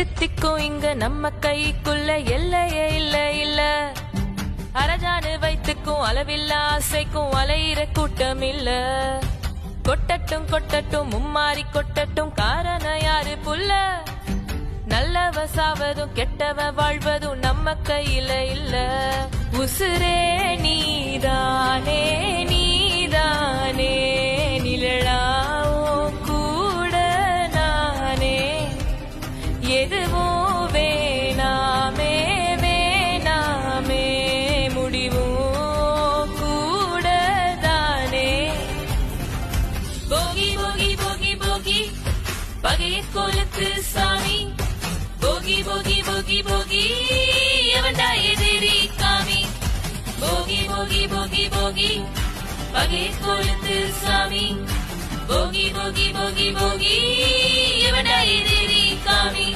எட்டு திக்கும் இங்க நம்ம கைக்குள்ள எல்லையே இல்ல இல்ல. அரஜானு வைத்துக்கும் அளவில்லா ஆசைக்கும் அலையிற கூட்டம் இல்ல. கொட்டட்டும் கொட்டட்டும் மும்மாறி கொட்டட்டும் காரணம் யாரு புல்ல. நல்லவ சாவதும் கெட்டவ வாழ்வதும் நம்ம கையில இல்ல. உசுரே நீதானே நீதானே நிழலாவும் கூட நானே. எதுவும் வேணாமே வேணாமே முடிவும் கூட தானே. போகி போகி போகி போகி பகைய கொலுத்து சாமி. போகி போகி போகி போகி எவன்டா எதிரி காமி. போகி போகி போகி போகி பகை கொழுந்து சாமி. போகி போகி போகி போகி எவன்டா எதிரி காமி.